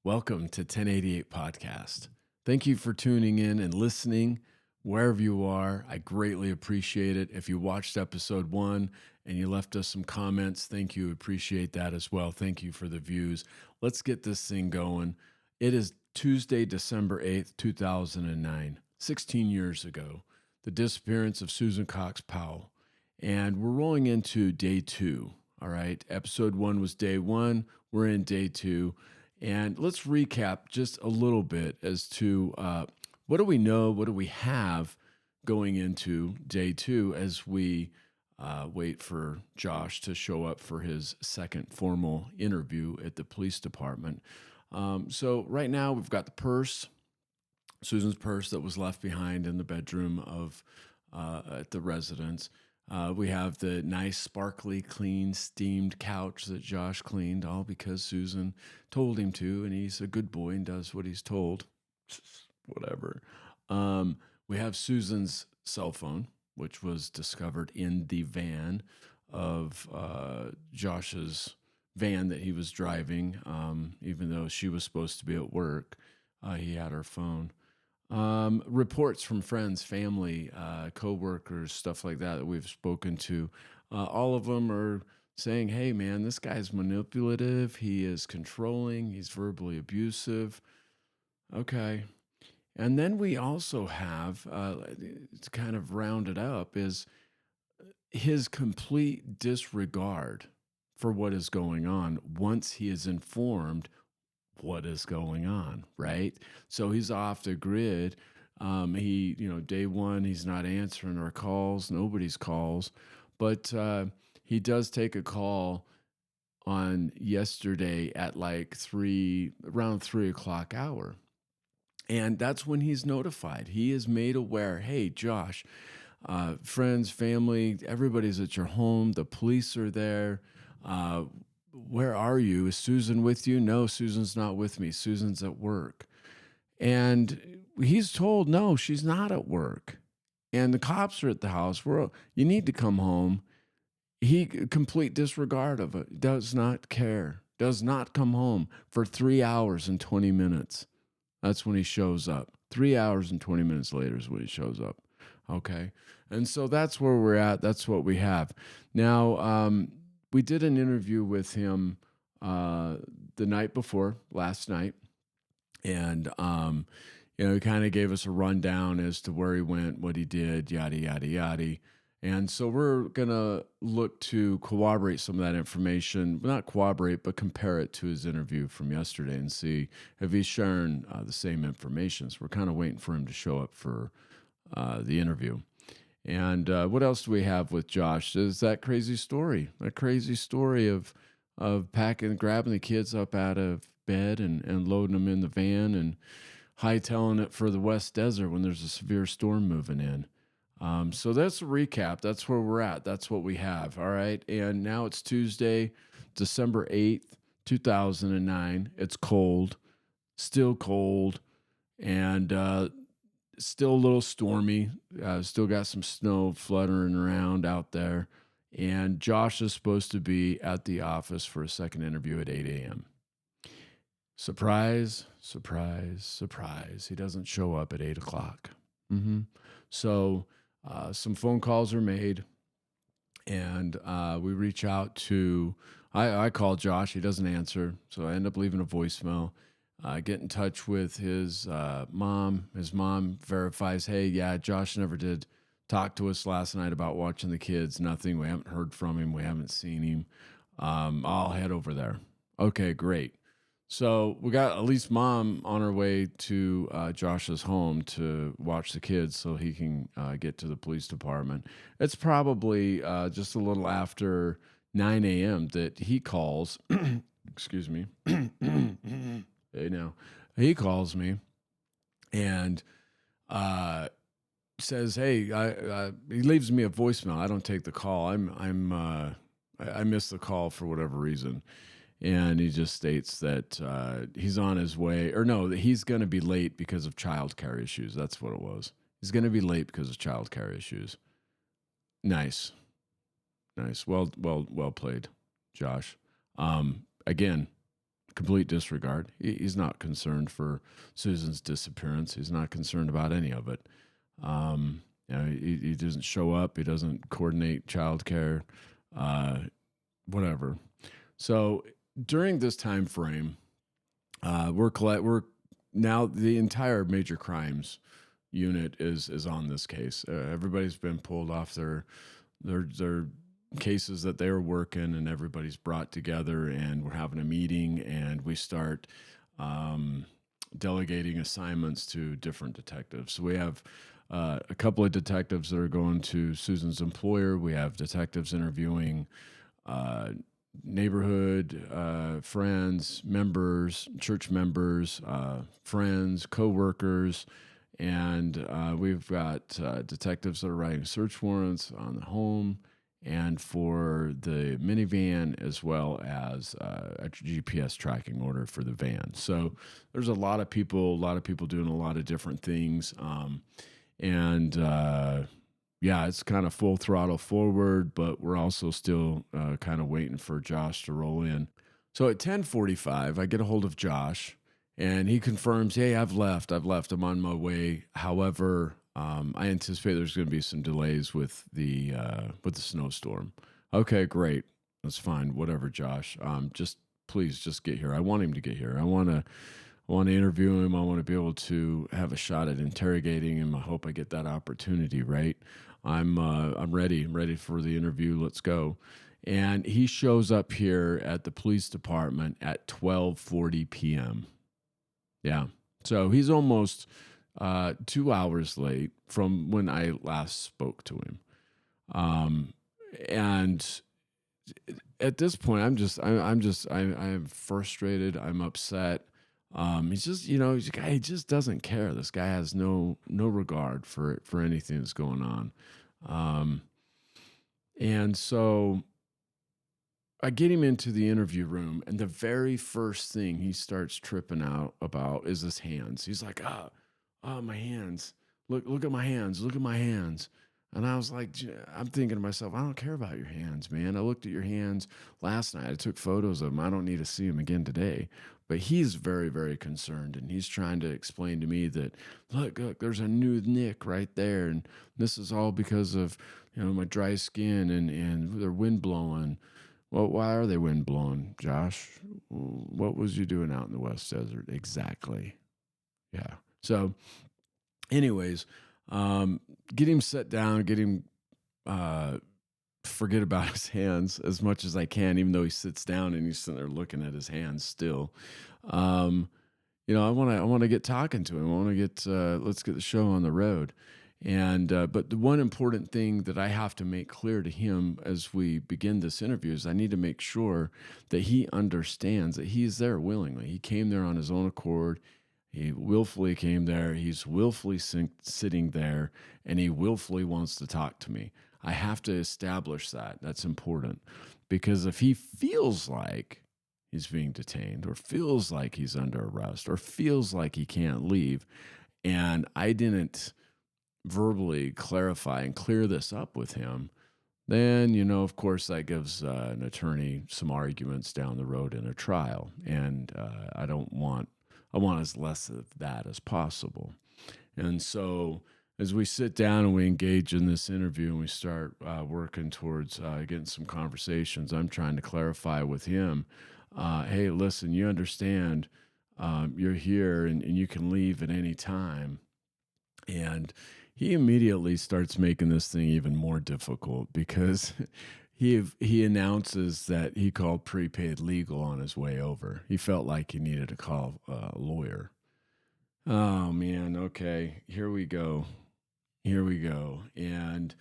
Welcome to 1088 Podcast. Thank you for tuning in and listening wherever you are. I greatly appreciate it. If you watched episode 1 and you left us some comments, thank you. Appreciate that as well. Thank you for the views. Let's get this thing going. It is Tuesday, December 8th, 2009, 16 years ago, the disappearance of Susan Cox Powell. And we're rolling into day 2. All right. Episode 1 was day 1. We're in day 2. And let's recap just a little bit as to what do we know, what do we have going into day 2 as we wait for Josh to show up for his second formal interview at the police department. So right now we've got the purse, Susan's purse that was left behind in the bedroom of at the residence. We have the nice, sparkly, clean, steamed couch that Josh cleaned, all because Susan told him to, and he's a good boy and does what he's told. Whatever. We have Susan's cell phone, which was discovered in the van of Josh's van that he was driving, even though she was supposed to be at work. He had her phone. Reports from friends, family, co-workers, stuff like that we've spoken to. All of them are saying, hey, man, this guy's manipulative. He is controlling. He's verbally abusive. Okay. And then we also have, to kind of round it up, is his complete disregard for what is going on once he is informed what is going on, right? So he's off the grid. Day 1, he's not answering our calls, nobody's calls, but he does take a call on yesterday at around 3 o'clock hour. And that's when he's notified. He is made aware, hey, Josh, friends, family, everybody's at your home. The police are there. Where are you? Is Susan with you? No, Susan's not with me. Susan's at work. And he's told, no, she's not at work. And the cops are at the house. You need to come home. He, complete disregard of it, does not care, does not come home for 3 hours and 20 minutes. That's when he shows up. 3 hours and 20 minutes later is when he shows up. Okay. And so that's where we're at. That's what we have. Now, we did an interview with him the night before, last night, and he kind of gave us a rundown as to where he went, what he did, yada, yada, yada. And so we're going to look to corroborate some of that information, not corroborate, but compare it to his interview from yesterday and see if he's sharing the same information. So we're kind of waiting for him to show up for the interview. And what else do we have with Josh? Is that crazy story of grabbing the kids up out of bed and loading them in the van and hightailing it for the West Desert when there's a severe storm moving in. So that's a recap. That's where we're at. That's what we have. All right. And now it's Tuesday, December 8th, 2009. It's cold, still cold, and still a little stormy. Still got some snow fluttering around out there. And Josh is supposed to be at the office for a second interview at 8 a.m. Surprise, surprise, surprise. He doesn't show up at 8 o'clock. So some phone calls are made, and we reach out to, I call Josh. He doesn't answer, so I end up leaving a voicemail. Get in touch with his mom. His mom verifies, hey, yeah, Josh never did talk to us last night about watching the kids. Nothing. We haven't heard from him. We haven't seen him. I'll head over there. Okay, great. So we got at least mom on her way to Josh's home to watch the kids so he can get to the police department. It's probably just a little after 9 a.m. that he calls. Excuse me. Hey, now he calls me and says, "Hey, he leaves me a voicemail. I don't take the call. I missed the call for whatever reason." And he just states that he's on his way, or no, that he's going to be late because of childcare issues. That's what it was. He's going to be late because of childcare issues. Nice. Well played, Josh. Again, complete disregard. He's not concerned for Susan's disappearance. He's not concerned about any of it. He doesn't show up. He doesn't coordinate childcare, whatever. So during this time frame, we're now the entire major crimes unit is on this case. Everybody's been pulled off their cases that they were working, and everybody's brought together, and we're having a meeting, and we start delegating assignments to different detectives. So we have a couple of detectives that are going to Susan's employer. We have detectives interviewing neighborhood friends, members, church members, friends, co-workers, and we've got detectives that are writing search warrants on the home and for the minivan, as well as a GPS tracking order for the van. So there's a lot of people doing a lot of different things. Yeah, it's kind of full throttle forward, but we're also still kind of waiting for Josh to roll in. So at 10:45, I get a hold of Josh, and he confirms, "Hey, I've left. I'm on my way. However, I anticipate there's going to be some delays with the snowstorm." Okay, great. That's fine. Whatever, Josh. Please just get here. I want him to get here. I want to interview him. I want to be able to have a shot at interrogating him. I hope I get that opportunity, right? I'm ready. I'm ready for the interview. Let's go. And he shows up here at the police department at 12:40 p.m. Yeah. So he's almost 2 hours late from when I last spoke to him. And at this point, I'm frustrated. I'm upset. He's just, he's a guy, he just doesn't care. This guy has no regard for anything that's going on. And so I get him into the interview room, and the very first thing he starts tripping out about is his hands. He's like, my hands. Look at my hands. Look at my hands. And I was like, I'm thinking to myself, I don't care about your hands, man. I looked at your hands last night. I took photos of them. I don't need to see them again today. But he's very, very concerned, and he's trying to explain to me that, look, there's a new nick right there, and this is all because of, my dry skin and they're wind blowing. Well, why are they wind blowing, Josh? What was you doing out in the West Desert? Exactly. Yeah. So, anyways, get him set down, get him forget about his hands as much as I can, even though he sits down and he's sitting there looking at his hands still. I want to get talking to him. I want to get let's get the show on the road. And but the one important thing that I have to make clear to him as we begin this interview is I need to make sure that he understands that he's there willingly. He came there on his own accord. He willfully came there. He's willfully sitting there, and he willfully wants to talk to me. I have to establish that. That's important, because if he feels like he's being detained, or feels like he's under arrest, or feels like he can't leave, and I didn't verbally clarify and clear this up with him, then, of course, that gives an attorney some arguments down the road in a trial. And I want as less of that as possible. And so as we sit down and we engage in this interview and we start working towards getting some conversations, I'm trying to clarify with him, hey, listen, you understand you're here and you can leave at any time. And he immediately starts making this thing even more difficult, because he announces that he called prepaid legal on his way over. He felt like he needed to call a lawyer. Oh man, okay, here we go. And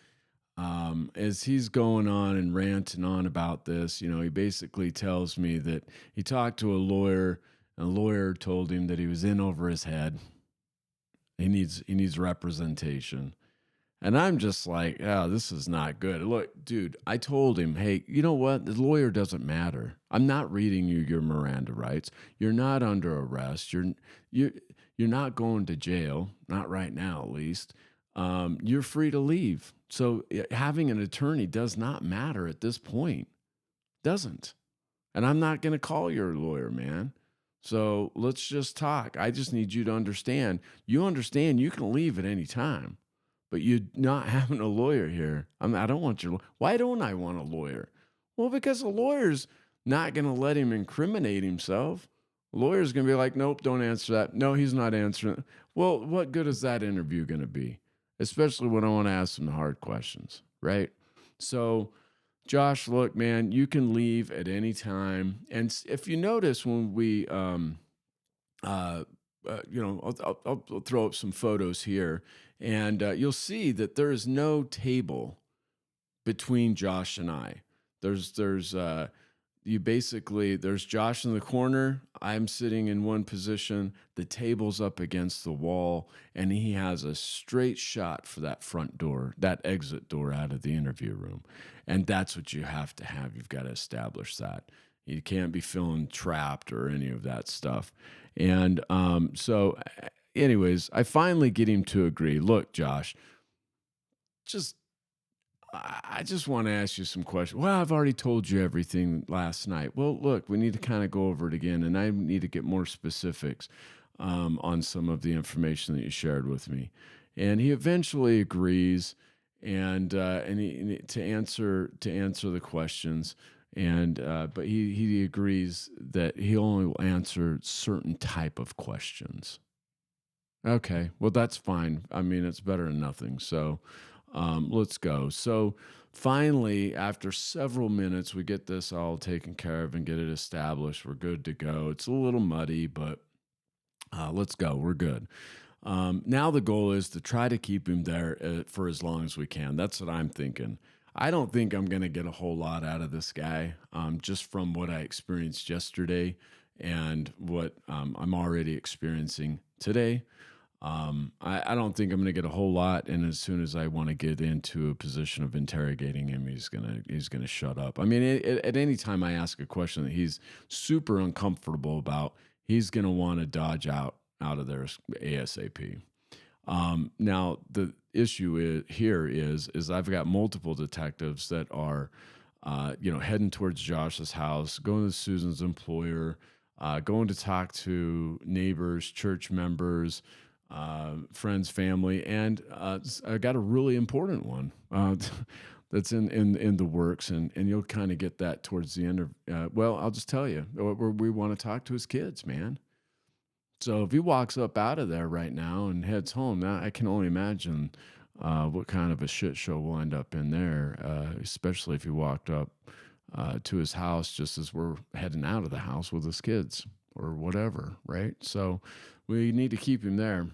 as he's going on and ranting on about this, he basically tells me that he talked to a lawyer, and a lawyer told him that he was in over his head. He needs representation. And I'm just like, oh, this is not good. Look, dude, I told him, hey, you know what? The lawyer doesn't matter. I'm not reading you your Miranda rights. You're not under arrest. You're not going to jail. Not right now, at least. You're free to leave. So having an attorney does not matter at this point. Doesn't. And I'm not going to call your lawyer, man. So let's just talk. I just need you to understand. You understand you can leave at any time, but you're not having a lawyer here. I don't want your. Why don't I want a lawyer? Well, because a lawyer's not going to let him incriminate himself. A lawyer's going to be like, nope, don't answer that. No, he's not answering. Well, what good is that interview going to be? Especially when I want to ask him the hard questions, right? So, Josh, look, man, you can leave at any time. And if you notice when we, uh, I'll throw up some photos here, and you'll see that there is no table between Josh and I. There's Josh in the corner. I'm sitting in one position. The table's up against the wall, and he has a straight shot for that front door, that exit door out of the interview room. And that's what you have to have. You've got to establish that. You can't be feeling trapped or any of that stuff. And anyways, I finally get him to agree. Look, Josh, just I just want to ask you some questions. Well, I've already told you everything last night. Well, look, we need to kind of go over it again, and I need to get more specifics on some of the information that you shared with me. And he eventually agrees, and to answer the questions, and but he agrees that he only will answer certain type of questions. Okay, well that's fine. I mean, it's better than nothing. So. Let's go. So finally, after several minutes, we get this all taken care of and get it established. We're good to go. It's a little muddy, but let's go. We're good. Now the goal is to try to keep him there for as long as we can. That's what I'm thinking. I don't think I'm going to get a whole lot out of this guy just from what I experienced yesterday and what I'm already experiencing today. I don't think I'm going to get a whole lot, and as soon as I want to get into a position of interrogating him, he's gonna shut up. I mean, at any time I ask a question that he's super uncomfortable about, he's gonna want to dodge out of there ASAP. Now the issue is I've got multiple detectives that are, heading towards Josh's house, going to Susan's employer, going to talk to neighbors, church members, friends, family, and I got a really important one that's in the works, and you'll kind of get that towards the end of. Well, I'll just tell you, we want to talk to his kids, man. So if he walks up out of there right now and heads home, now I can only imagine what kind of a shit show we'll end up in there, especially if he walked up to his house just as we're heading out of the house with his kids or whatever, right? So we need to keep him there.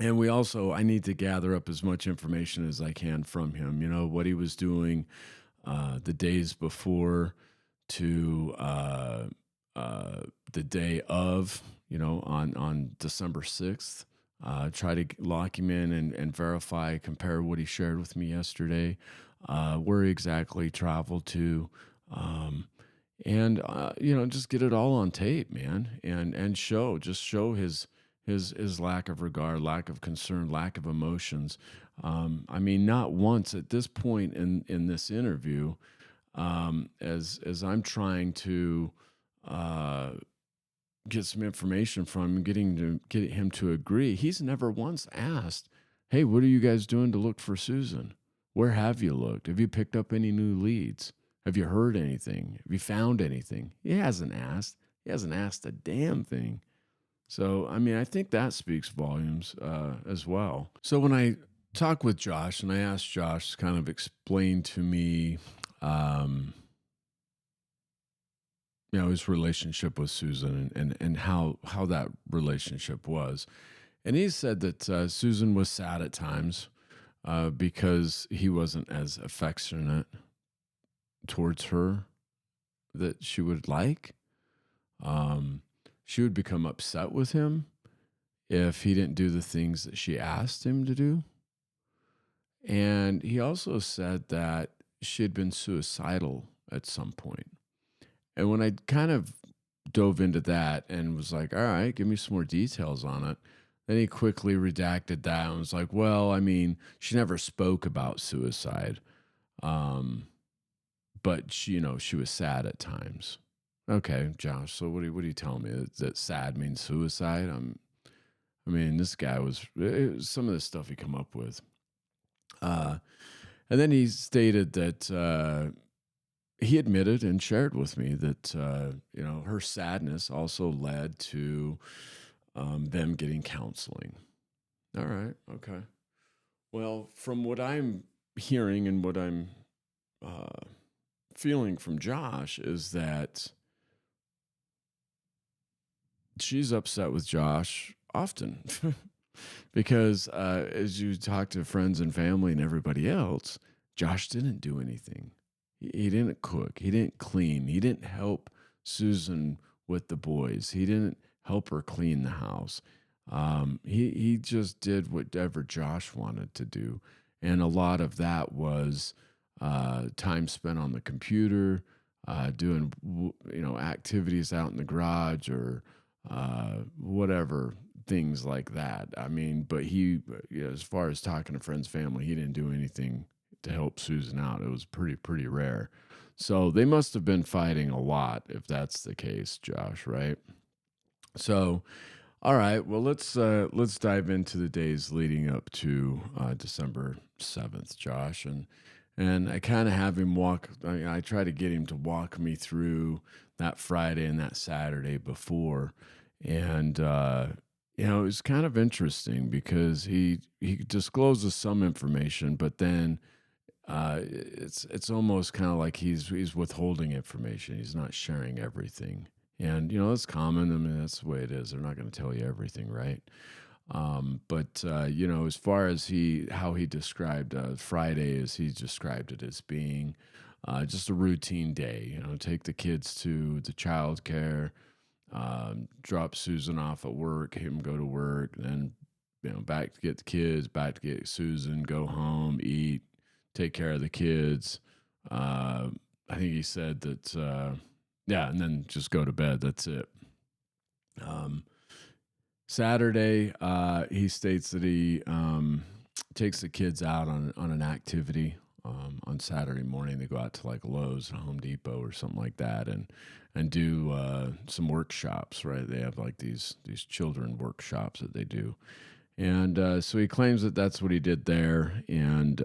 And I need to gather up as much information as I can from him. You know, what he was doing the days before to the day of, on December 6th. Try to lock him in and verify, compare what he shared with me yesterday, where he exactly traveled to, and just get it all on tape, man, and show his lack of regard, lack of concern, lack of emotions. I mean, not once at this point in this interview, as I'm trying to get some information from him, get him to agree, he's never once asked, "Hey, what are you guys doing to look for Susan? Where have you looked? Have you picked up any new leads? Have you heard anything? Have you found anything?" He hasn't asked. He hasn't asked a damn thing. So, I mean, I think that speaks volumes as well. So when I talk with Josh and I ask Josh to kind of explain to me, his relationship with Susan and how that relationship was. And he said that Susan was sad at times because he wasn't as affectionate towards her that she would like. She would become upset with him if he didn't do the things that she asked him to do. And he also said that she had been suicidal at some point. And when I kind of dove into that and was like, all right, give me some more details on it, then he quickly redacted that and was like, well, I mean, she never spoke about suicide. But she was sad at times. Okay, Josh. So what are you telling me? That sad means suicide? I mean, this guy some of the stuff he come up with. Uh, and then he stated that he admitted and shared with me that her sadness also led to them getting counseling. All right, okay. Well, from what I'm hearing and what I'm uh, feeling from Josh is that she's upset with Josh often because as you talk to friends and family and everybody else, Josh didn't do anything. He didn't cook. He didn't clean. He didn't help Susan with the boys. He didn't help her clean the house. He just did whatever Josh wanted to do, and a lot of that was time spent on the computer, doing activities out in the garage or whatever things like that. I mean, but as far as talking to friends, family, he didn't do anything to help Susan out. It was pretty rare. So they must have been fighting a lot if that's the case, Josh, right? So, all right, well let's dive into the days leading up to December 7th, Josh, and I kind of have him walk. I try to get him to walk me through that Friday and that Saturday before, and it was kind of interesting because he discloses some information, but then it's almost kind of like he's withholding information. He's not sharing everything, and that's common. I mean, that's the way it is. They're not going to tell you everything, right? But as far as how he described Friday, as he described it as being just a routine day. Take the kids to the childcare, drop Susan off at work, him go to work, then back to get the kids, back to get Susan, go home, eat, take care of the kids. I think he said that, yeah, and then just go to bed. That's it. Um, Saturday, he states that he takes the kids out on an activity. On Saturday morning, they go out to like Lowe's or Home Depot or something like that, and do some workshops. Right? They have like these children workshops that they do, and so he claims that that's what he did there, and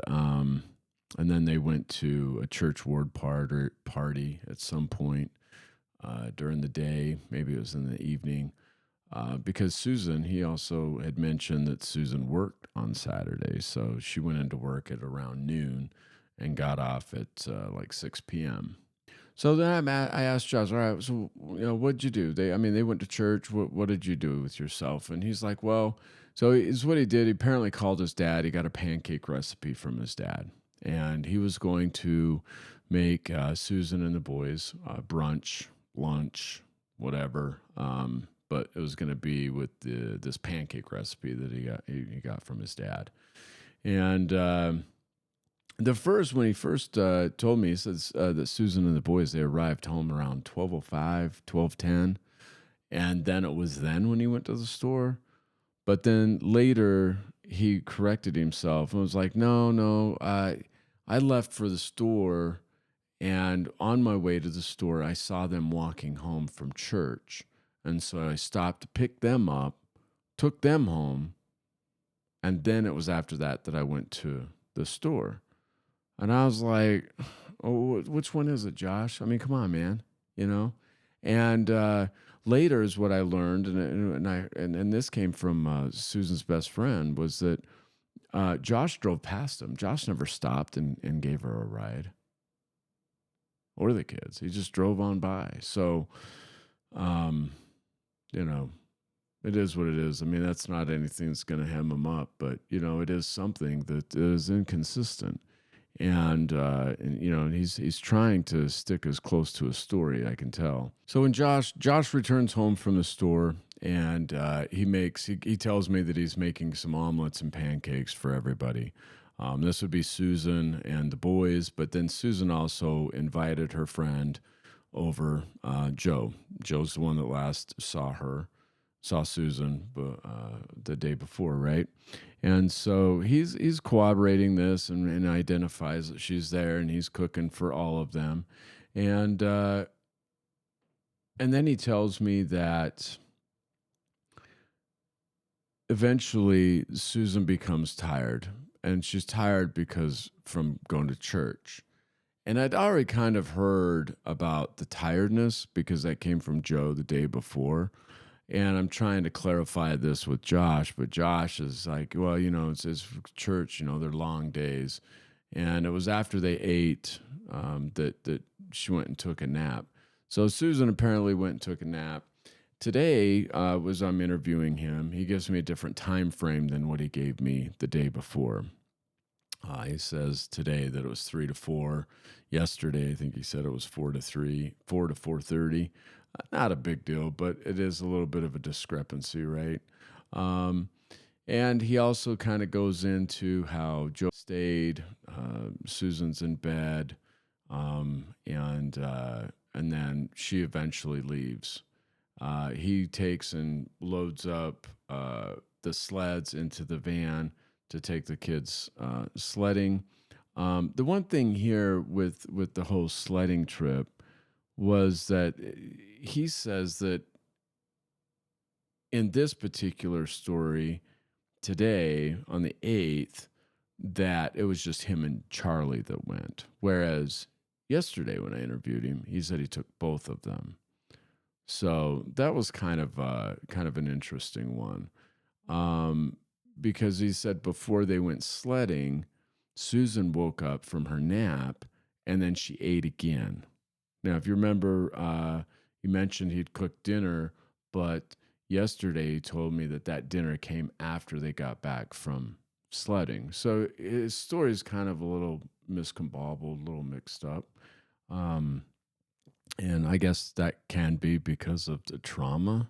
then they went to a church ward party at some point during the day. Maybe it was in the evening. Because Susan, he also had mentioned that Susan worked on Saturday. So she went into work at around noon and got off at like 6 p.m. So then I asked Josh, all right, so, what'd you do? They went to church. What did you do with yourself? And he's like, well, so is what he did. He apparently called his dad. He got a pancake recipe from his dad. And he was going to make Susan and the boys brunch, lunch, whatever. But it was going to be with this pancake recipe that he got from his dad. And when he first told me, he says that Susan and the boys, they arrived home around 12:05, 12:10. And then it was then when he went to the store. But then later he corrected himself and was like, no, I left for the store. And on my way to the store, I saw them walking home from church. And so I stopped to pick them up, took them home. And then it was after that I went to the store. And I was like, oh, which one is it, Josh? I mean, come on, man, And later is what I learned, and this came from Susan's best friend, was that Josh drove past him. Josh never stopped and gave her a ride, or the kids. He just drove on by. So, it is what it is. I mean, that's not anything that's going to hem him up, but it is something that is inconsistent. And he's trying to stick as close to a story, I can tell. So when Josh returns home from the store, and he tells me that he's making some omelets and pancakes for everybody. This would be Susan and the boys, but then Susan also invited her friend over, Joe. Joe's the one that last saw Susan the day before, right? And so he's corroborating this and identifies that she's there, and he's cooking for all of them. And And then he tells me that eventually Susan becomes tired, and she's tired because from going to church. And I'd already kind of heard about the tiredness because that came from Joe the day before. And I'm trying to clarify this with Josh, but Josh is like, well, it's church, they're long days. And it was after they ate that she went and took a nap. So Susan apparently went and took a nap. Today was I'm interviewing him. He gives me a different time frame than what he gave me the day before. He says today that it was 3 to 4. Yesterday, I think he said it was 4 to 3, 4 to 4:30. Not a big deal, but it is a little bit of a discrepancy, right? Um, and he also kind of goes into how Joe stayed, Susan's in bed, and then she eventually leaves. He takes and loads up the sleds into the van to take the kids sledding. The one thing here with the whole sledding trip was that he says that in this particular story today on the 8th, that it was just him and Charlie that went. Whereas yesterday when I interviewed him, he said he took both of them. So that was kind of an interesting one. Because he said before they went sledding, Susan woke up from her nap and then she ate again. Now, if you remember, you mentioned he'd cooked dinner, but yesterday he told me that dinner came after they got back from sledding. So his story is kind of a little miscombobbled, a little mixed up. And I guess that can be because of the trauma.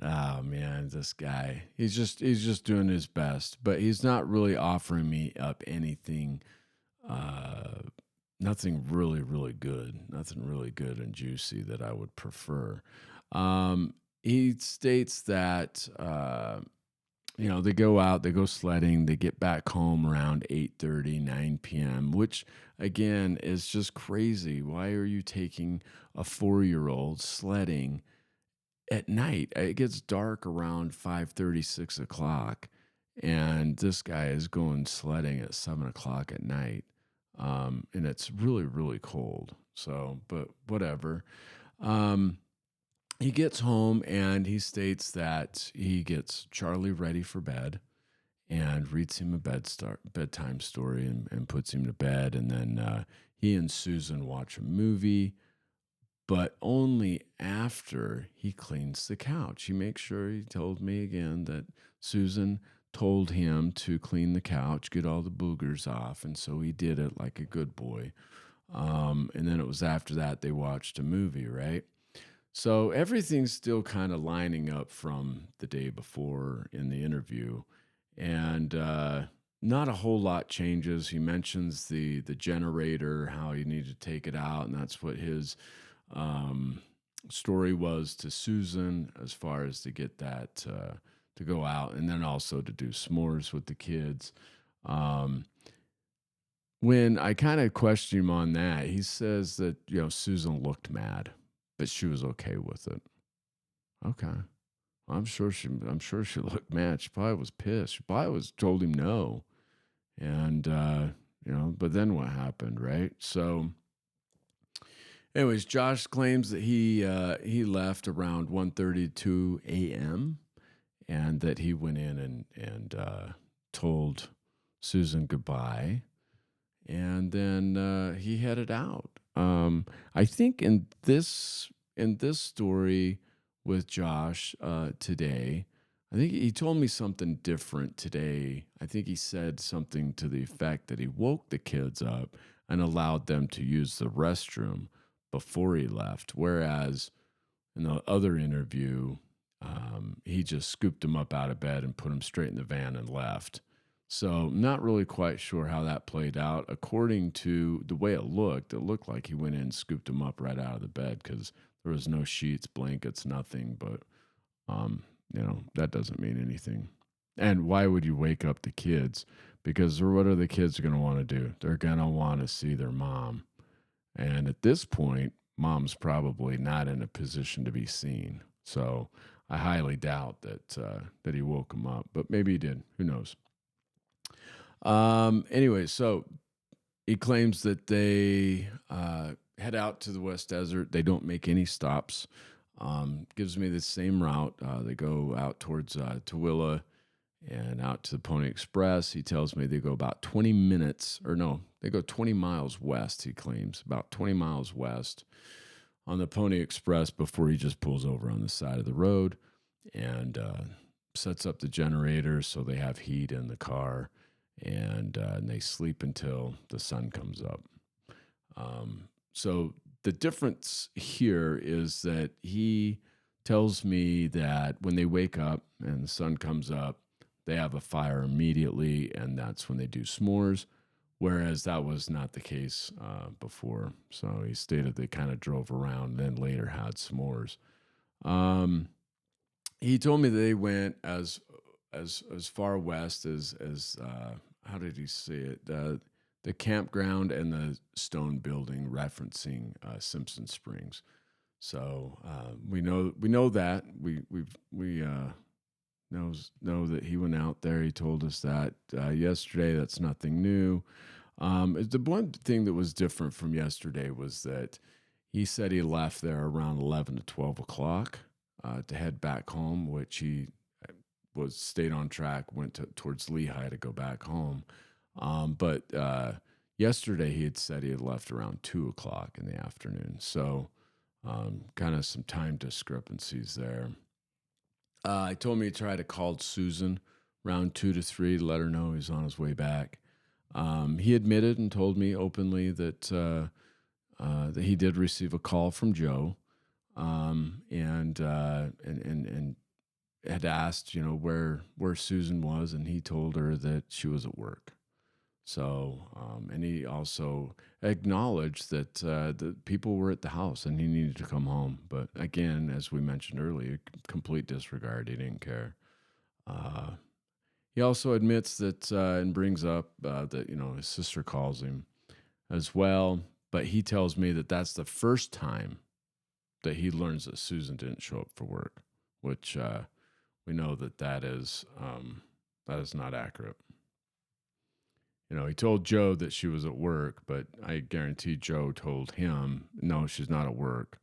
Oh man, this guy. He's just doing his best, but he's not really offering me up anything nothing really really good. Nothing really good and juicy that I would prefer. He states that they go out, they go sledding, they get back home around 8:30, 9 p.m., which again is just crazy. Why are you taking a 4-year-old sledding at night? It gets dark around 5:30, 6 o'clock, and this guy is going sledding at 7 o'clock at night. And it's really, really cold. So, but whatever. Um, he gets home and he states that he gets Charlie ready for bed and reads him a bedtime story and puts him to bed. And then he and Susan watch a movie, but only after he cleans the couch. He makes sure, he told me again that Susan told him to clean the couch, get all the boogers off. And so he did it like a good boy. And then it was after that they watched a movie, right? So everything's still kind of lining up from the day before in the interview. And not a whole lot changes. He mentions the generator, how you need to take it out, and that's what his story was to Susan as far as to get that to go out, and then also to do s'mores with the kids. Um, when I kind of questioned him on that, he says that Susan looked mad, but she was okay with it. Okay, I'm sure she looked mad. She probably was pissed. She probably was told him no, and but then what happened, right? So. Anyways, Josh claims that he left around 1:32 a.m. and that he went in and told Susan goodbye, and then he headed out. I think in this story with Josh today, I think he told me something different today. I think he said something to the effect that he woke the kids up and allowed them to use the restroom before he left. Whereas in the other interview, he just scooped him up out of bed and put him straight in the van and left. So not really quite sure how that played out. According to the way it looked like he went in and scooped him up right out of the bed because there was no sheets, blankets, nothing. But, that doesn't mean anything. And why would you wake up the kids? Because what are the kids going to want to do? They're going to want to see their mom. And at this point, mom's probably not in a position to be seen. So I highly doubt that he woke him up, but maybe he did. Who knows? Anyway, so he claims that they head out to the West Desert. They don't make any stops. Gives me the same route. They go out towards Tooele and out to the Pony Express. He tells me they go about 20 minutes, or no, they go 20 miles west, he claims, about 20 miles west on the Pony Express before he just pulls over on the side of the road and sets up the generator so they have heat in the car, and they sleep until the sun comes up. So the difference here is that he tells me that when they wake up and the sun comes up, they have a fire immediately, and that's when they do s'mores, whereas that was not the case before. So he stated they kind of drove around, then later had s'mores. He told me they went as far west as how did he say it? The campground and the stone building, referencing Simpson Springs. So we know that we know that he went out there. He told us that yesterday. That's nothing new. The one thing that was different from yesterday was that he said he left there around 11 to 12 o'clock to head back home, which he stayed on track, went towards Lehigh to go back home. But yesterday he had said he had left around 2 o'clock in the afternoon. So kind of some time discrepancies there. I told him he tried to call Susan around 2 to 3 to let her know he's on his way back. He admitted and told me openly that he did receive a call from Joe, and had asked, where Susan was, and he told her that she was at work. So, and he also acknowledged that the people were at the house and he needed to come home. But again, as we mentioned earlier, complete disregard. He didn't care. He also admits that and brings up that, his sister calls him as well. But he tells me that that's the first time that he learns that Susan didn't show up for work, which we know that is not accurate. He told Joe that she was at work, but I guarantee Joe told him, no, she's not at work.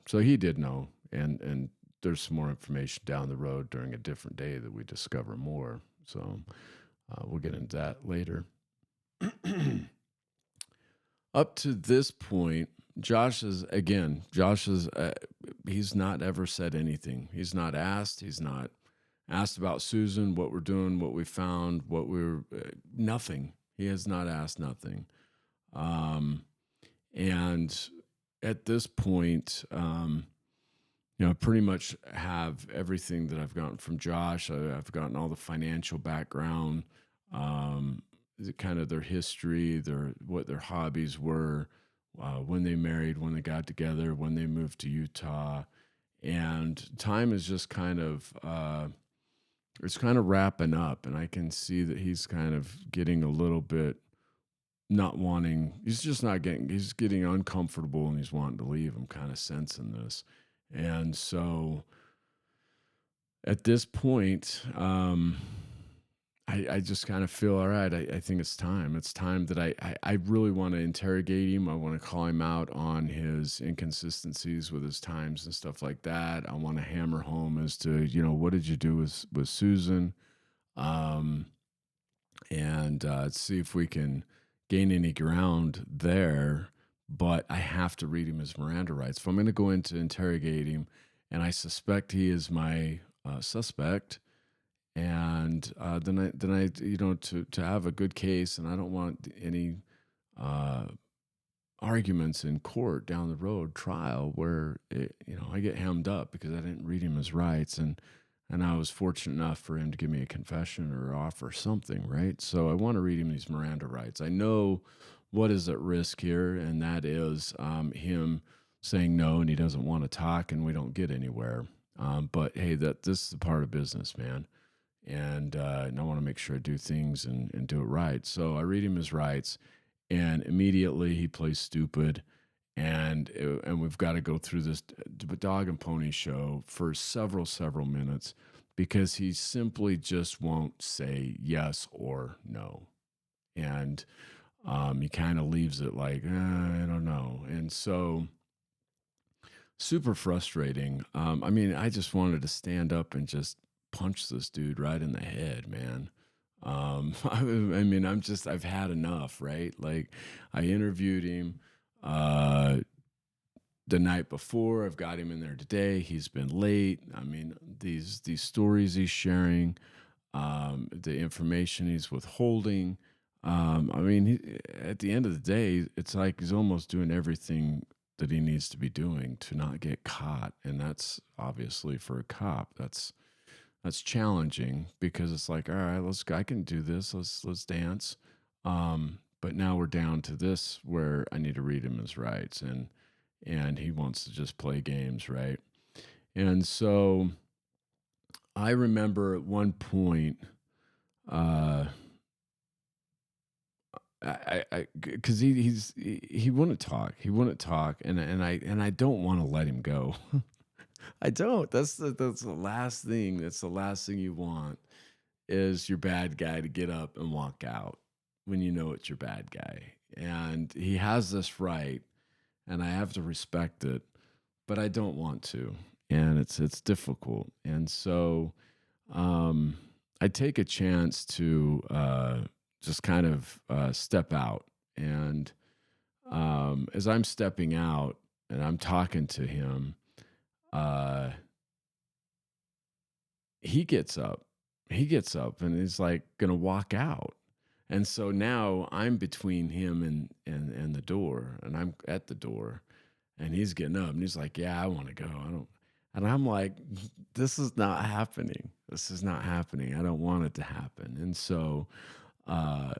So he did know, and there's some more information down the road during a different day that we discover more. So we'll get into that later. Up to this point, Josh is, he's not ever said anything. He's not asked. He's not asked about Susan, what we're doing, what we found, nothing. He has not asked nothing. And at this point, I pretty much have everything that I've gotten from Josh. I've gotten all the financial background, kind of their history, what their hobbies were, when they married, when they got together, when they moved to Utah. And time is just kind of... it's kind of wrapping up, and I can see that he's kind of getting a little bit he's getting uncomfortable, and he's wanting to leave. I'm kind of sensing this. And so at this point, I just kind of feel, all right, I think it's time. It's time that I really want to interrogate him. I want to call him out on his inconsistencies with his times and stuff like that. I want to hammer home as to, what did you do with Susan? And see if we can gain any ground there. But I have to read him his Miranda rights. If I'm going to go in to interrogate him, and I suspect he is my suspect, and then I to have a good case, and I don't want any arguments in court down the road, trial, where I get hemmed up because I didn't read him his rights, and I was fortunate enough for him to give me a confession or offer something, right? So I want to read him these Miranda rights. I know what is at risk here, and that is him saying no, and he doesn't want to talk, and we don't get anywhere. But hey, this is a part of business, man. And I want to make sure I do things and do it right. So I read him his rights, and immediately he plays stupid and we've got to go through this dog and pony show for several minutes because he simply just won't say yes or no. And he kind of leaves it like, I don't know. And so super frustrating. I mean, I just wanted to stand up and just punch this dude right in the head, man. I mean, I've had enough, right? Like, I interviewed him the night before. I've got him in there today. He's been late. I mean, these stories he's sharing, the information he's withholding. I mean, at the end of the day, it's like he's almost doing everything that he needs to be doing to not get caught, and that's obviously for a cop. That's challenging because it's like, all right, I can do this. Let's dance. But now we're down to this where I need to read him his rights, and he wants to just play games, right? And so I remember at one point, uh, because he wouldn't talk. He wouldn't talk, and I don't want to let him go. I don't. That's the last thing. That's the last thing you want is your bad guy to get up and walk out when you know it's your bad guy. And he has this right, and I have to respect it, but I don't want to. And it's difficult. And so I take a chance to just kind of step out. And as I'm stepping out and I'm talking to him, uh, he gets up. He gets up and is like going to walk out. And so now I'm between him and the door, and I'm at the door, and he's getting up and he's like, yeah, I want to go. I don't. And I'm like, this is not happening. This is not happening. I don't want it to happen. And so, I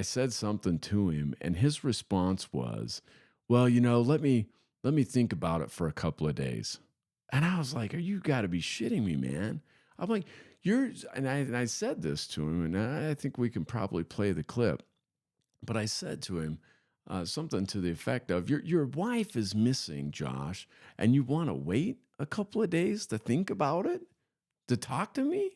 said something to him, and his response was, well, let me think about it for a couple of days. And I was like, you got to be shitting me, man. I'm like, and I said this to him, and I think we can probably play the clip. But I said to him something to the effect of, your wife is missing, Josh, and you want to wait a couple of days to think about it, to talk to me?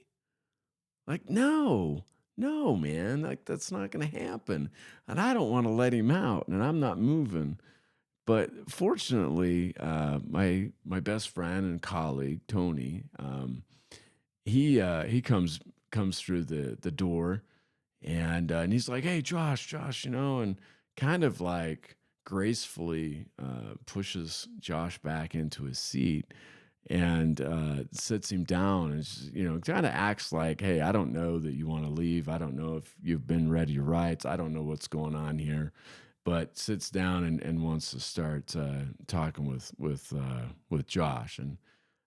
Like, no, man, like that's not going to happen. And I don't want to let him out, and I'm not moving. But fortunately, my best friend and colleague Tony, he comes through the door, and he's like, "Hey, Josh, and kind of like gracefully pushes Josh back into his seat and sits him down and kind of acts like, "Hey, I don't know that you want to leave. I don't know if you've been read your rights. I don't know what's going on here." But sits down and wants to start talking with Josh. And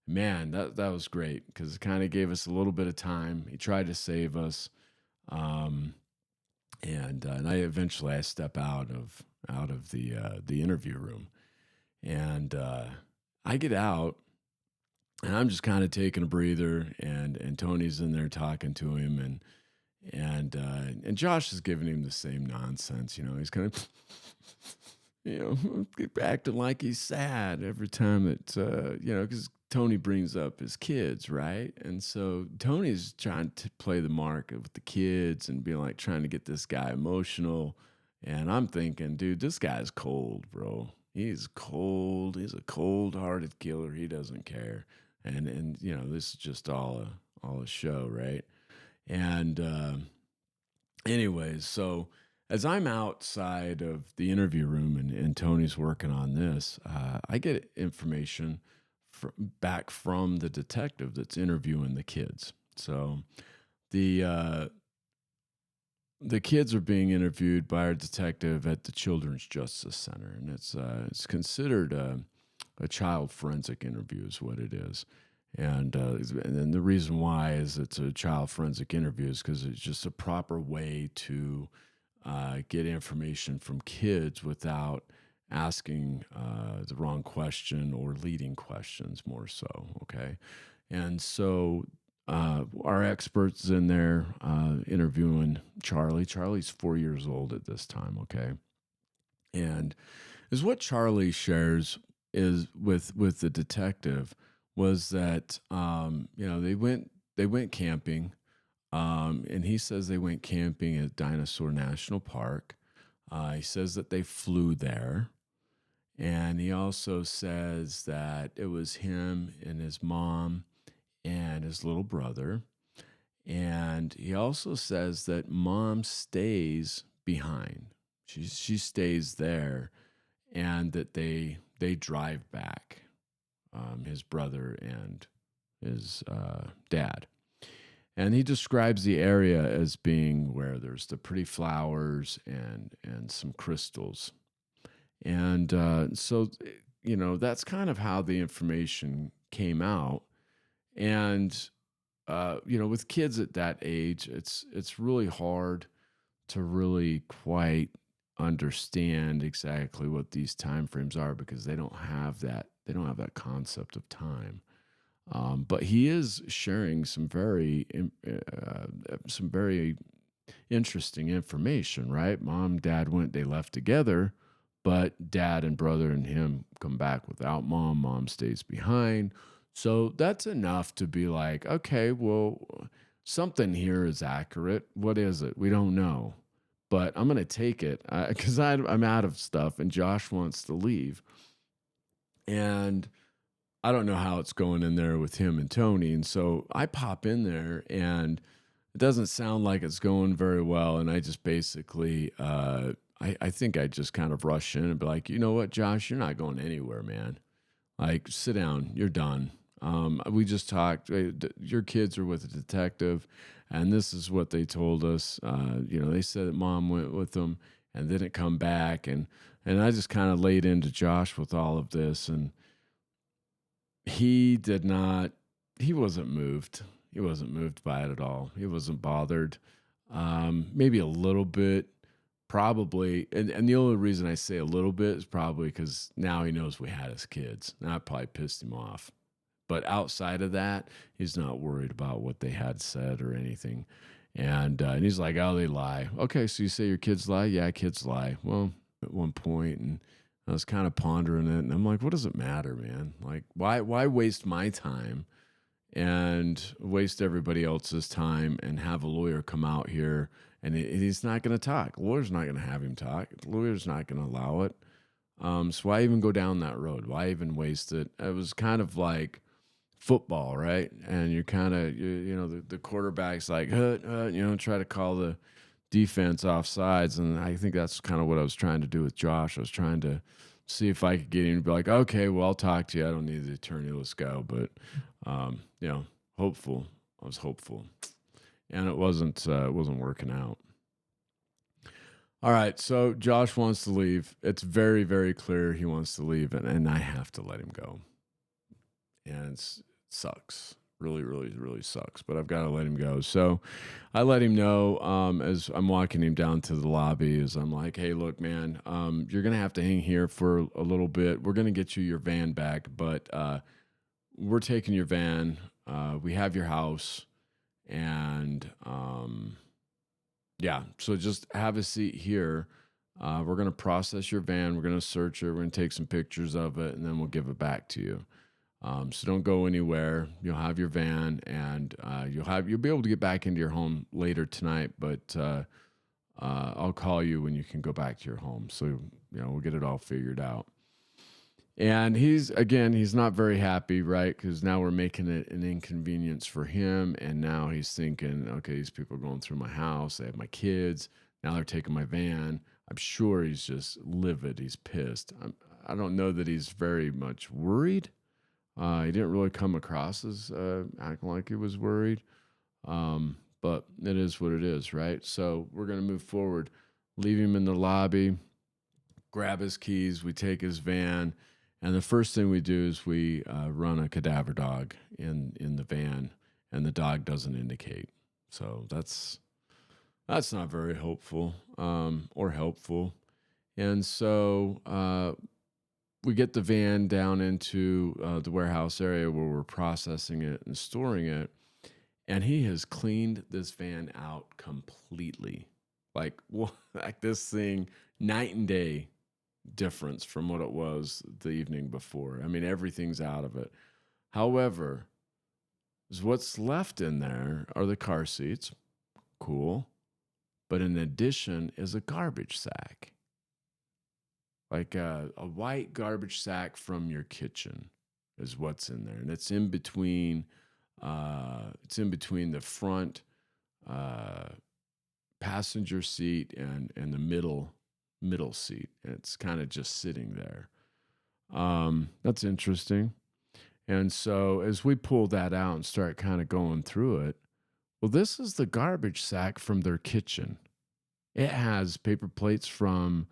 man, that was great because it kind of gave us a little bit of time. He tried to save us, um, and I step out of the interview room, and I get out, and I'm just kind of taking a breather, and Tony's in there talking to him, and Josh is giving him the same nonsense. He's kind of acting like he's sad every time that because Tony brings up his kids, right? And so Tony's trying to play the mark with the kids and be like trying to get this guy emotional. And I'm thinking, dude, this guy's cold, bro. He's cold. He's a cold-hearted killer. He doesn't care. And this is just all a show, right? And anyways, so as I'm outside of the interview room and Tony's working on this, I get information back from the detective that's interviewing the kids. So the kids are being interviewed by our detective at the Children's Justice Center, and it's considered a child forensic interview is what it is. And the reason why is it's a child forensic interview is because it's just a proper way to get information from kids without asking the wrong question or leading questions more so, okay? And so our experts in there interviewing Charlie. Charlie's 4 years old at this time, okay? And is what Charlie shares is with the detective was that they went camping, and he says they went camping at Dinosaur National Park. He says that they flew there, and he also says that it was him and his mom and his little brother. And he also says that mom stays behind. She stays there, and that they drive back, his brother and his dad. And he describes the area as being where there's the pretty flowers and some crystals. And so, that's kind of how the information came out. And with kids at that age, it's really hard to really quite understand exactly what these time frames are because they don't have that concept of time. But he is sharing some very interesting information, right? Mom, dad they left together, but dad and brother and him come back without mom. Mom stays behind. So that's enough to be like, okay, well, something here is accurate. What is it? We don't know. But I'm going to take it because I'm out of stuff and Josh wants to leave. And I don't know how it's going in there with him and Tony. And so I pop in there and it doesn't sound like it's going very well. And I just basically, I think I just kind of rush in and be like, you know what, Josh, you're not going anywhere, man. Like, sit down, you're done. We just talked. Your kids are with a detective, and this is what they told us. They said that mom went with them and didn't come back, and I just kind of laid into Josh with all of this, and he did not. He wasn't moved. He wasn't moved by it at all. He wasn't bothered. Maybe a little bit, probably. And the only reason I say a little bit is probably because now he knows we had his kids. And I probably pissed him off. But outside of that, he's not worried about what they had said or anything. And he's like, oh, they lie. Okay, so you say your kids lie? Yeah, kids lie. Well, at one point, and I was kind of pondering it, and I'm like, what does it matter, man? Like, why waste my time and waste everybody else's time and have a lawyer come out here and he's not going to talk. The lawyer's not going to have him talk. The lawyer's not going to allow it. So why even go down that road? Why even waste it? It was kind of like football, right? And you're kind of, the quarterback's like, try to call the defense off sides. And I think that's kind of what I was trying to do with Josh. I was trying to see if I could get him to be like, okay, well, I'll talk to you. I don't need the attorney. Let's go. But, hopeful. I was hopeful. And it wasn't working out. All right, so Josh wants to leave. It's very, very clear he wants to leave, and I have to let him go. And it sucks. Really, really, really sucks. But I've got to let him go. So I let him know as I'm walking him down to the lobby as I'm like, hey, look, man, you're going to have to hang here for a little bit. We're going to get you your van back, but we're taking your van. We have your house. And so just have a seat here. We're going to process your van. We're going to search it. We're going to take some pictures of it, and then we'll give it back to you. So don't go anywhere. You'll have your van, and you'll be able to get back into your home later tonight. But I'll call you when you can go back to your home. So we'll get it all figured out. And he's not very happy, right? Because now we're making it an inconvenience for him. And now he's thinking, okay, these people are going through my house. They have my kids. Now they're taking my van. I'm sure he's just livid. He's pissed. I don't know that he's very much worried. He didn't really come across as acting like he was worried. But it is what it is, right? So we're going to move forward, leave him in the lobby, grab his keys. We take his van. And the first thing we do is we run a cadaver dog in the van, and the dog doesn't indicate. So that's not very hopeful or helpful. And so we get the van down into the warehouse area where we're processing it and storing it, and he has cleaned this van out completely, like this thing night and day. difference from what it was the evening before. I mean, everything's out of it. However, what's left in there are the car seats. Cool. But in addition is a garbage sack, like a white garbage sack from your kitchen is what's in there. And it's in between the front passenger seat and the middle seat. It's kind of just sitting there. That's interesting. And so as we pull that out and start kind of going through it, well, this is the garbage sack from their kitchen. It has paper plates from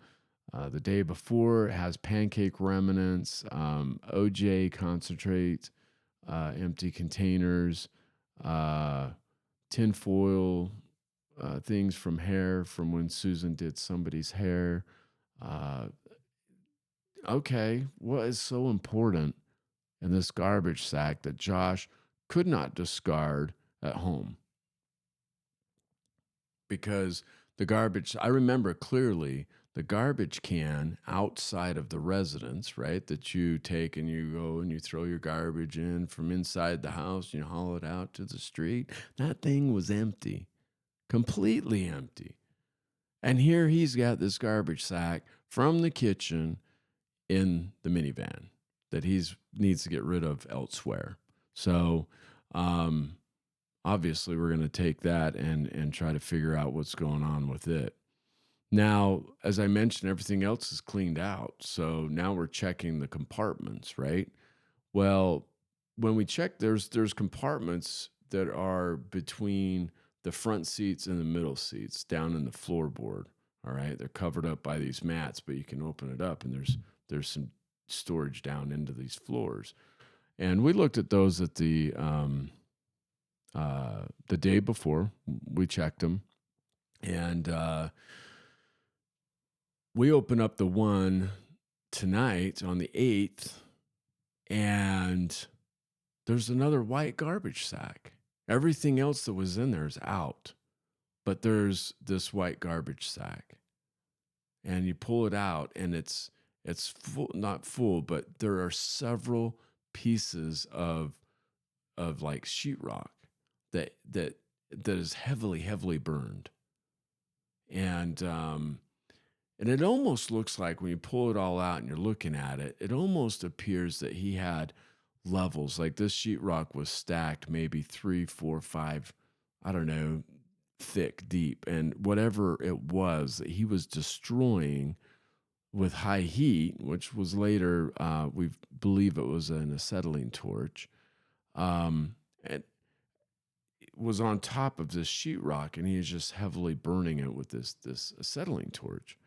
the day before. It has pancake remnants, OJ concentrate, empty containers, tinfoil, things from hair from when Susan did somebody's hair. Okay, what is so important in this garbage sack that Josh could not discard at home? Because I remember clearly the garbage can outside of the residence, right? That you take and you go and you throw your garbage in from inside the house, you haul it out to the street. That thing was empty, completely empty. And here he's got this garbage sack from the kitchen in the minivan that needs to get rid of elsewhere. So, obviously, we're going to take that and try to figure out what's going on with it. Now, as I mentioned, everything else is cleaned out. So now we're checking the compartments, right? Well, when we check, there's compartments that are between the front seats and the middle seats down in the floorboard. All right. They're covered up by these mats, but you can open it up and there's some storage down into these floors. And we looked at those at the day before. We checked them, and we open up the one tonight on the 8th, and there's another white garbage sack. Everything else that was in there is out, but there's this white garbage sack, and you pull it out, and it's full, not full, but there are several pieces of like sheetrock that is heavily burned, and it almost looks like when you pull it all out and you're looking at it, it almost appears that he had levels. Like this sheetrock was stacked maybe 3, 4, 5, I don't know, thick, deep, and whatever it was that he was destroying with high heat, which was later we believe it was an acetylene torch, and it was on top of this sheetrock, and he is just heavily burning it with this acetylene torch.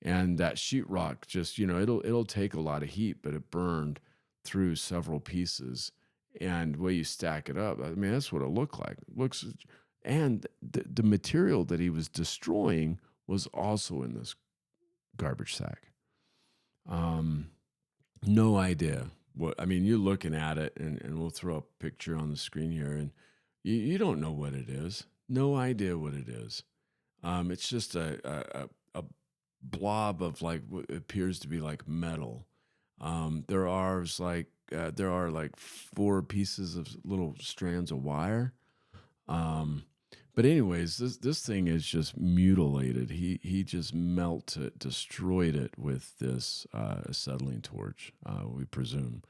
And that sheetrock just, it'll take a lot of heat, but it burned through several pieces. And the way you stack it up, I mean, that's what it looked like. And the material that he was destroying was also in this garbage sack. No idea what, I mean, you're looking at it, and we'll throw a picture on the screen here, and you don't know what it is. No idea what it is. It's just a blob of like what appears to be like metal. There are like 4 pieces of little strands of wire. But anyways, this thing is just mutilated. He just destroyed it with this acetylene torch, we presume.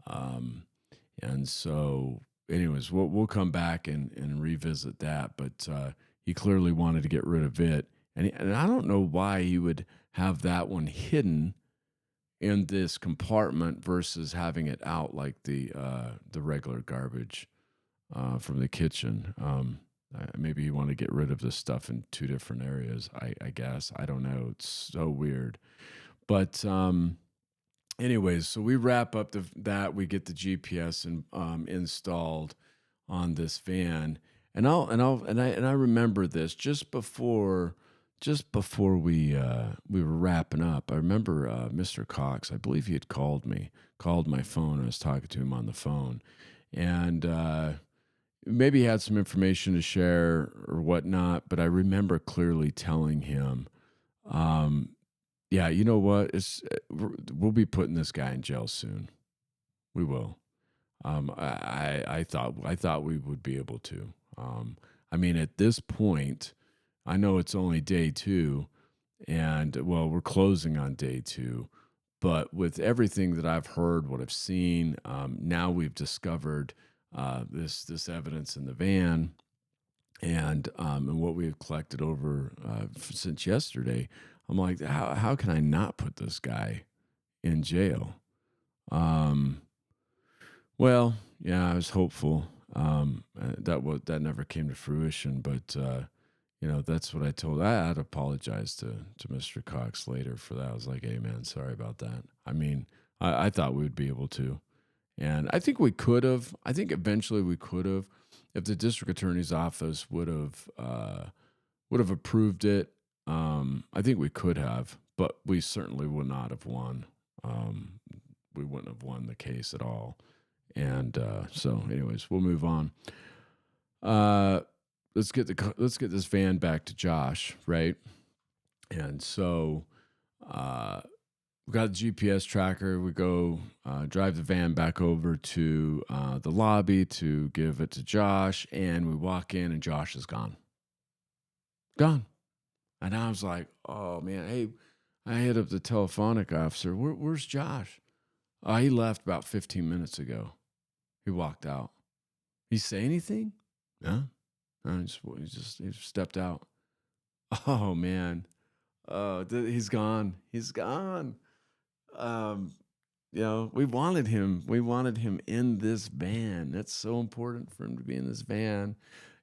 And so, anyways, we'll come back and revisit that. But he clearly wanted to get rid of it. And I don't know why he would have that one hidden in this compartment versus having it out like the regular garbage from the kitchen. Maybe he wanted to get rid of this stuff in 2 different areas, I guess. I don't know. It's so weird. But anyways, so we wrap up that. We get the GPS installed on this van. And I remember this just before we were wrapping up. I remember Mr. Cox. I believe he had called my phone. I was talking to him on the phone, and maybe he had some information to share or whatnot. But I remember clearly telling him Yeah, you know what? We'll be putting this guy in jail soon. We will. I thought we would be able to. I mean, at this point, I know it's only day two, and well, we're closing on day two. But with everything that I've heard, what I've seen, now we've discovered this evidence in the van, and what we've collected over since yesterday. I'm like, how can I not put this guy in jail? Um, well, yeah, I was hopeful. That never came to fruition, but that's what I told. I'd apologize to Mr. Cox later for that. I was like, hey man, sorry about that. I mean, I thought we would be able to, and I think we could have. I think eventually we could have, if the district attorney's office would have approved it. I think we could have, but we certainly would not have won. Um, we wouldn't have won the case at all. And so, anyways, we'll move on. Uh, let's get this van back to Josh, right? And so, uh, we got a GPS tracker. We go drive the van back over to the lobby to give it to Josh, and we walk in, and Josh is gone. And I was like, oh man, hey, I hit up the telephonic officer. Where's Josh? He left about 15 minutes ago. He walked out. He say anything? No. No, he just stepped out. Oh man. Oh, he's gone. He's gone. Um, we wanted him. We wanted him in this van. That's so important for him to be in this van.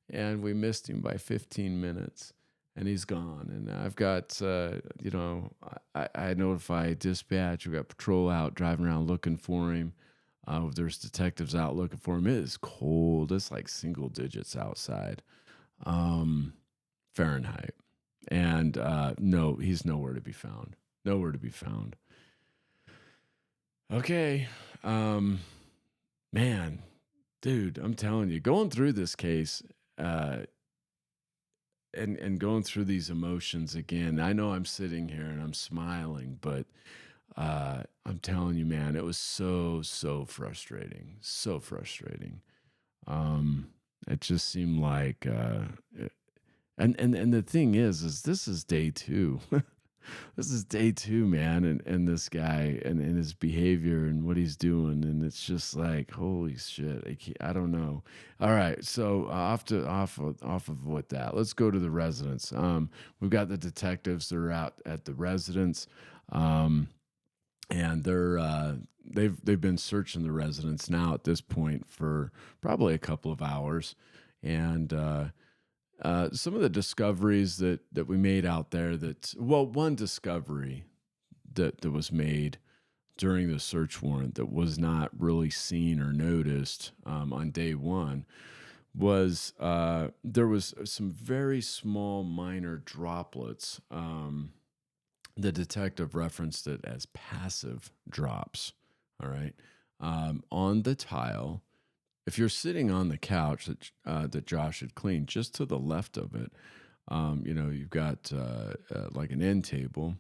And we missed him by 15 minutes. And he's gone. And I've got, I notify dispatch. We've got patrol out driving around looking for him. There's detectives out looking for him. It is cold. It's like single digits outside, Fahrenheit. And no, he's nowhere to be found. Nowhere to be found. Okay. Man, dude, I'm telling you, going through this case, and going through these emotions again. I know I'm sitting here and I'm smiling, but I'm telling you, man, it was so frustrating, so frustrating. It just seemed like, and the thing is this is day two. This is day two, man, and this guy and his behavior and what he's doing, and it's just like, holy shit, I don't know. All right, so off of with that, let's go to the residence. We've got the detectives that are out at the residence, and they've been searching the residence now at this point for probably a couple of hours, and some of the discoveries that we made out there one discovery that was made during the search warrant that was not really seen or noticed on day one was there was some very small minor droplets. The detective referenced it as passive drops. All right. On the tile, if you're sitting on the couch that Josh had cleaned, just to the left of it, you've got like an end table,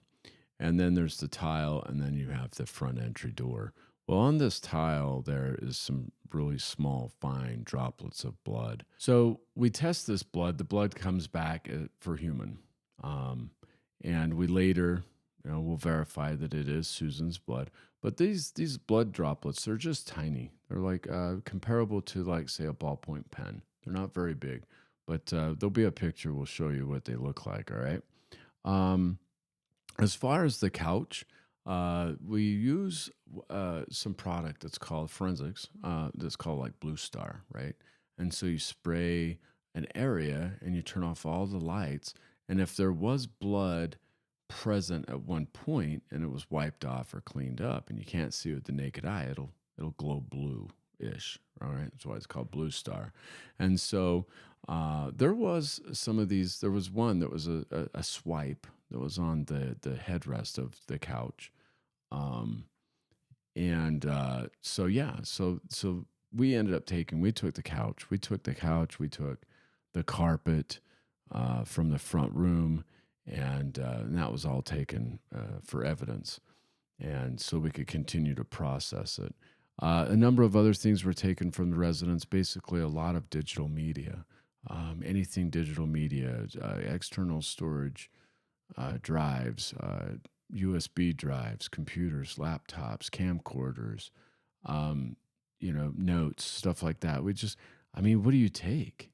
and then there's the tile, and then you have the front entry door. Well, on this tile, there is some really small, fine droplets of blood. So we test this blood. The blood comes back for human, and we later, we'll verify that it is Susan's blood. But these blood droplets, they're just tiny. They're like comparable to, like, say, a ballpoint pen. They're not very big, but there'll be a picture. We'll show you what they look like. All right. As far as the couch, we use some product that's called forensics. That's called like Blue Star, right? And so you spray an area and you turn off all the lights. And if there was blood present at one point and it was wiped off or cleaned up and you can't see it with the naked eye, it'll glow blue-ish. All right, that's why it's called Blue Star. And so there was some of these. There was one that was a swipe that was on the headrest of the couch, and so yeah, so we ended up we took the couch, we took the carpet from the front room, and that was all taken for evidence, and so we could continue to process it. A number of other things were taken from the residents, basically a lot of digital media, anything digital media, external storage drives, USB drives, computers, laptops, camcorders, um, notes, stuff like that. I mean, what do you take?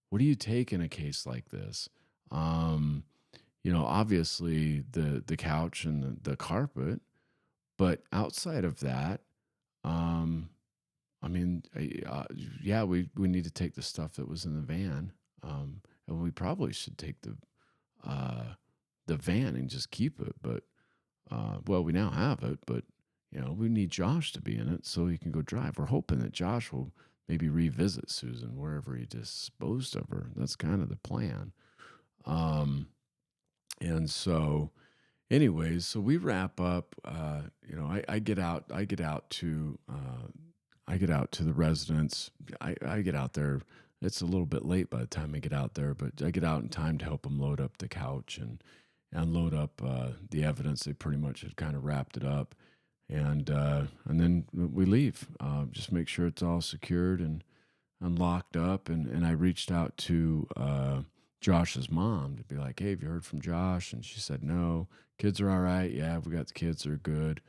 What do you take in a case like this? Um, Obviously the couch and the carpet, but outside of that, um, I mean, yeah, we need to take the stuff that was in the van, and we probably should take uh, the van and just keep it. But well, we now have it, but we need Josh to be in it so he can go drive. We're hoping that Josh will maybe revisit Susan wherever he disposed of her. That's kind of the plan. Um, and so, anyways, so we wrap up. I get out. I get out to the residence. I get out there. It's a little bit late by the time I get out there, but I get out in time to help them load up the couch and load up the evidence. They pretty much had kind of wrapped it up, and then we leave. Just make sure it's all secured and locked up. And I reached out to Josh's mom to be like, "Hey, have you heard from Josh?" And she said, "No, kids are all right. Yeah, we got the kids; they're good."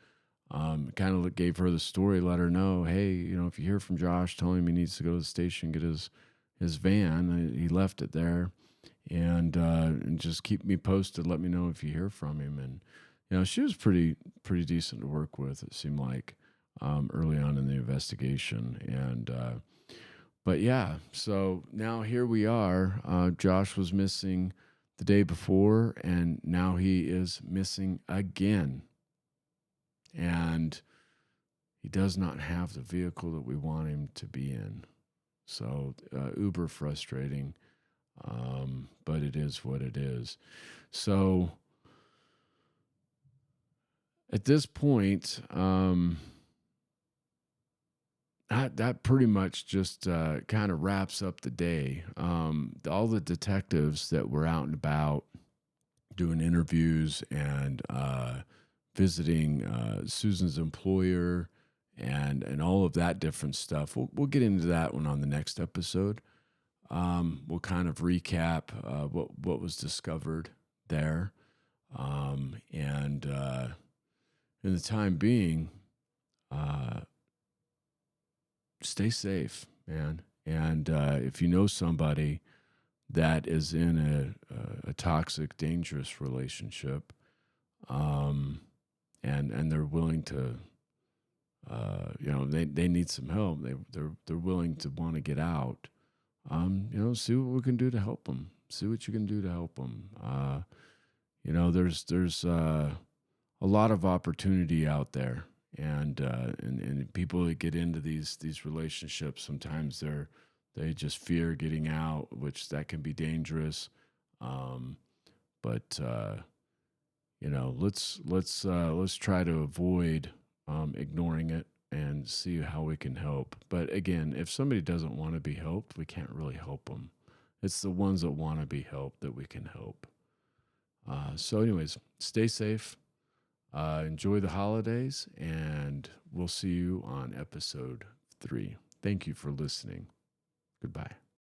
Kind of gave her the story, let her know, "Hey, if you hear from Josh, tell him he needs to go to the station, get his van. He left it there, and just keep me posted. Let me know if you hear from him." And she was pretty decent to work with. It seemed like early on in the investigation, and but yeah. So now here we are. Josh was missing the day before, and now he is missing again. And he does not have the vehicle that we want him to be in. So uber frustrating, but it is what it is. So at this point, that pretty much just kind of wraps up the day. All the detectives that were out and about doing interviews and visiting Susan's employer and all of that different stuff. We'll get into that one on the next episode. We'll kind of recap what was discovered there, and in the time being, stay safe, man. And if you know somebody that is in a toxic, dangerous relationship, and they're willing to, they need some help. They're willing to want to get out. See what we can do to help them. See what you can do to help them. There's a lot of opportunity out there, and people that get into these relationships, sometimes they just fear getting out, which that can be dangerous. But let's try to avoid ignoring it and see how we can help. But again, if somebody doesn't want to be helped, we can't really help them. It's the ones that want to be helped that we can help. So anyways, stay safe. Enjoy the holidays, and we'll see you on episode 3. Thank you for listening. Goodbye.